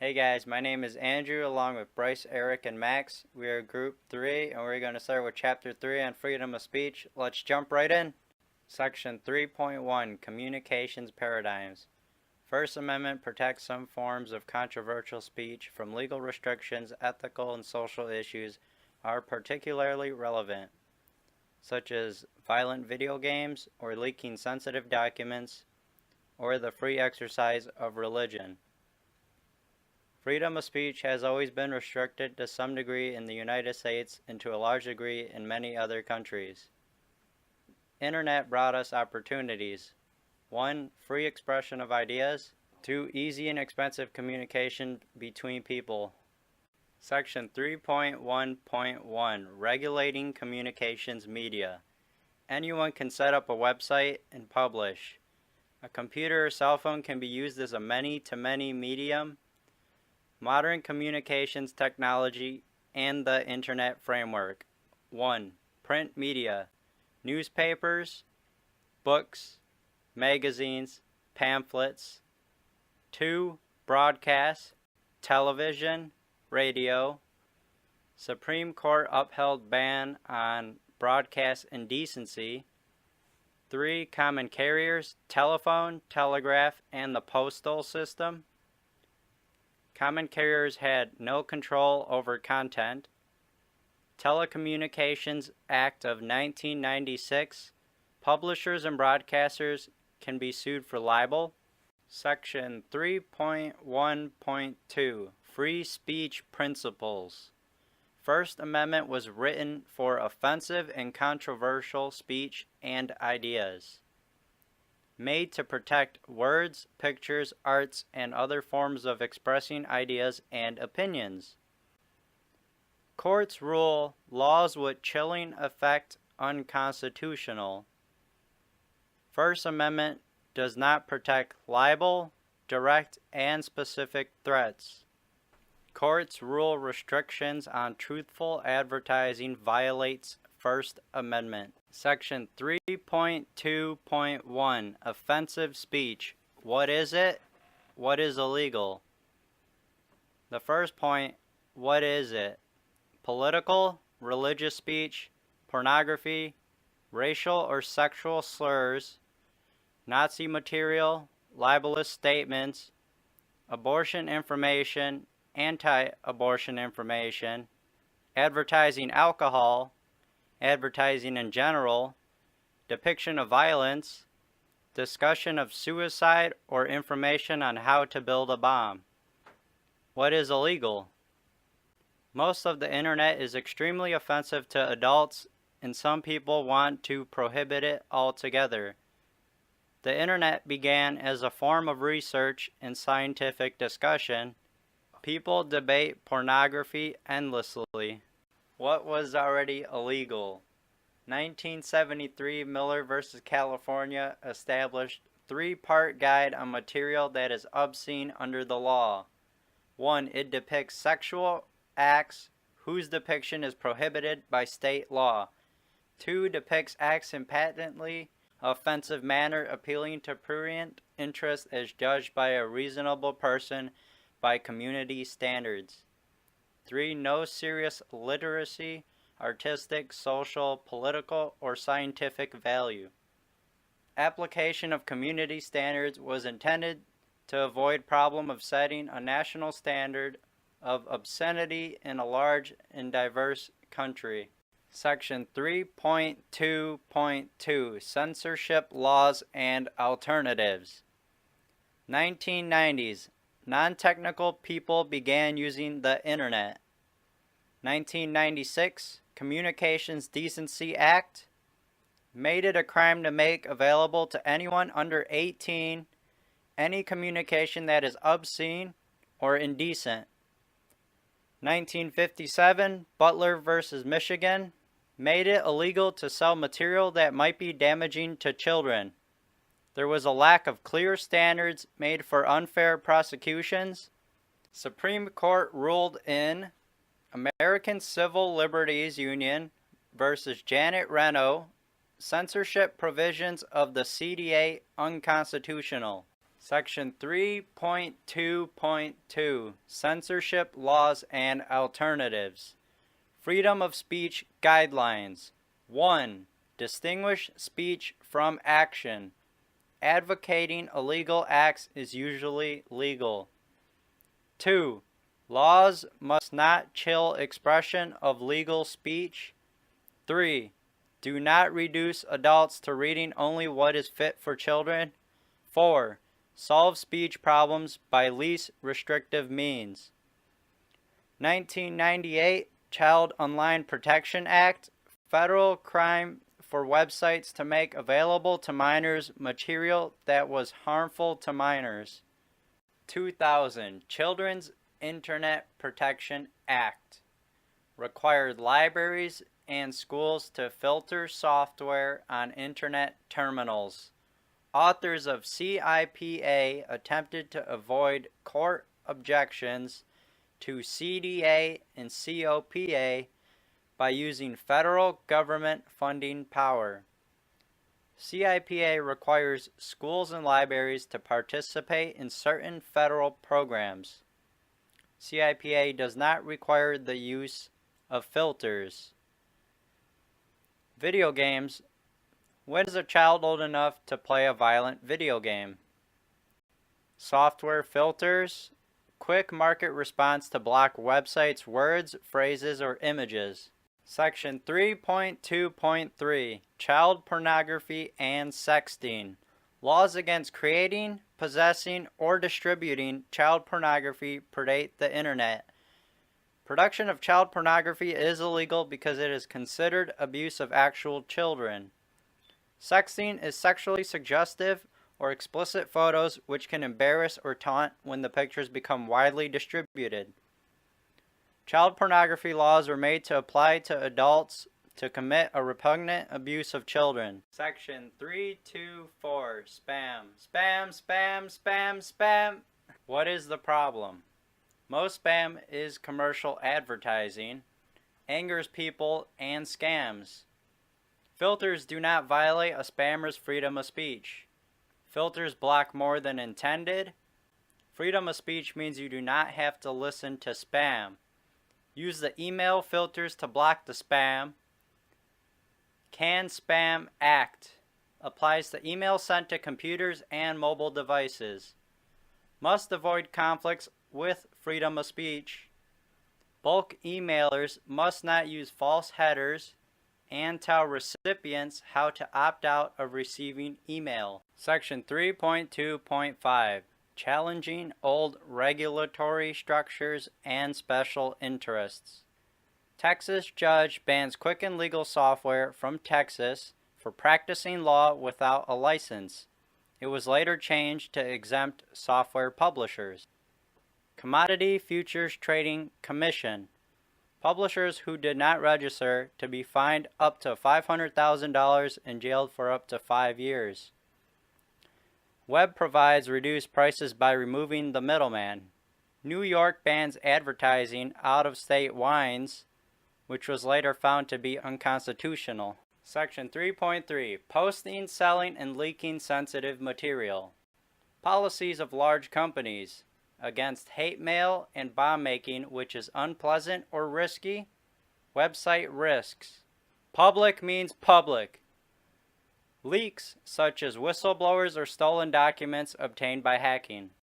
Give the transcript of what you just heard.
Hey guys, my name is Andrew along with Bryce, Eirk, and Max. We are Group 3 and we're going to start with Chapter 3 on freedom of speech. Let's jump right in. Section 3.1 Communications Paradigms. First Amendment protects some forms of controversial speech from legal restrictions. Ethical and social issues are particularly relevant, such as violent video games or leaking sensitive documents or the free exercise of religion. Freedom of speech has always been restricted to some degree in the United States and to a large degree in many other countries. Internet brought us opportunities. 1. Free expression of ideas. 2. Easy and expensive communication between people. Section 3.1.1 Regulating Communications Media. Anyone can set up a website and publish. A computer or cell phone can be used as a many-to-many medium. Modern communications technology and the Internet framework. 1. Print media. Newspapers, books, magazines, pamphlets. 2. Broadcast, television, radio. Supreme Court upheld ban on broadcast indecency. 3. Common carriers, telephone, telegraph, and the postal system. Common carriers had no control over content. Telecommunications Act of 1996. Publishers and broadcasters can be sued for libel. Section 3.1.2 Free Speech Principles. First Amendment was written for offensive and controversial speech and ideas. Made to protect words, pictures, arts, and other forms of expressing ideas and opinions. Courts rule laws with chilling effect unconstitutional. First Amendment does not protect libel, direct and specific threats. Courts rule restrictions on truthful advertising violates First Amendment. Section 3.2.1 Offensive Speech. What is it? What is illegal? The first point, what is it? Political, religious speech, pornography, racial or sexual slurs, Nazi material, libelous statements, abortion information, anti-abortion information, advertising alcohol, advertising in general, depiction of violence, discussion of suicide, or information on how to build a bomb. What is illegal? Most of the internet is extremely offensive to adults, and some people want to prohibit it altogether. The internet began as a form of research and scientific discussion. People debate pornography endlessly. What was already illegal? 1973 Miller v. California established three-part guide on material that is obscene under the law. 1. It depicts sexual acts whose depiction is prohibited by state law. 2. Depicts acts in patently offensive manner appealing to prurient interest as judged by a reasonable person by community standards. 3. No serious literacy, artistic, social, political, or scientific value. Application of community standards was intended to avoid problem of setting a national standard of obscenity in a large and diverse country. Section 3.2.2 Censorship Laws and Alternatives. 1990s. Non-technical people began using the Internet. 1996, Communications Decency Act made it a crime to make available to anyone under 18 any communication that is obscene or indecent. 1957, Butler v. Michigan made it illegal to sell material that might be damaging to children. There was a lack of clear standards made for unfair prosecutions. Supreme Court ruled in American Civil Liberties Union versus Janet Reno, censorship provisions of the CDA unconstitutional. Section 3.2.2 Censorship Laws and Alternatives. Freedom of Speech Guidelines. 1. Distinguish speech from action. Advocating illegal acts is usually legal. 2. Laws must not chill expression of legal speech. 3. Do not reduce adults to reading only what is fit for children. 4. Solve speech problems by least restrictive means. 1998 Child Online Protection Act, federal crime for websites to make available to minors material that was harmful to minors. 2000 Children's Internet Protection Act, required libraries and schools to filter software on Internet terminals. Authors of CIPA attempted to avoid court objections to CDA and COPA by using federal government funding power. CIPA requires schools and libraries to participate in certain federal programs. CIPA does not require the use of filters. Video games. When is a child old enough to play a violent video game? Software filters. Quick market response to block websites' words, phrases, or images. Section 3.2.3 Child Pornography and Sexting. Laws against creating, possessing, or distributing child pornography predate the Internet. Production of child pornography is illegal because it is considered abuse of actual children. Sexting is sexually suggestive or explicit photos which can embarrass or taunt when the pictures become widely distributed. Child pornography laws were made to apply to adults to commit a repugnant abuse of children. Section 324 Spam. Spam, spam, spam, spam. What is the problem? Most spam is commercial advertising, angers people, and scams. Filters do not violate a spammer's freedom of speech. Filters block more than intended. Freedom of speech means you do not have to listen to spam. Use the email filters to block the spam. Can Spam Act applies to email sent to computers and mobile devices. Must avoid conflicts with freedom of speech. Bulk emailers must not use false headers and tell recipients how to opt out of receiving email. Section 3.2.5 Challenging old regulatory structures and special interests. Texas judge bans Quicken Legal software from Texas for practicing law without a license. It was later changed to exempt software publishers. Commodity Futures Trading Commission. Publishers who did not register to be fined up to $500,000 and jailed for up to 5 years. Web provides reduced prices by removing the middleman. New York bans advertising out-of-state wines, which was later found to be unconstitutional. Section 3.3 Posting, selling, and leaking sensitive material. Policies of large companies against hate mail and bomb making which is unpleasant or risky. Website risks. Public means public. Leaks such as whistleblowers or stolen documents obtained by hacking.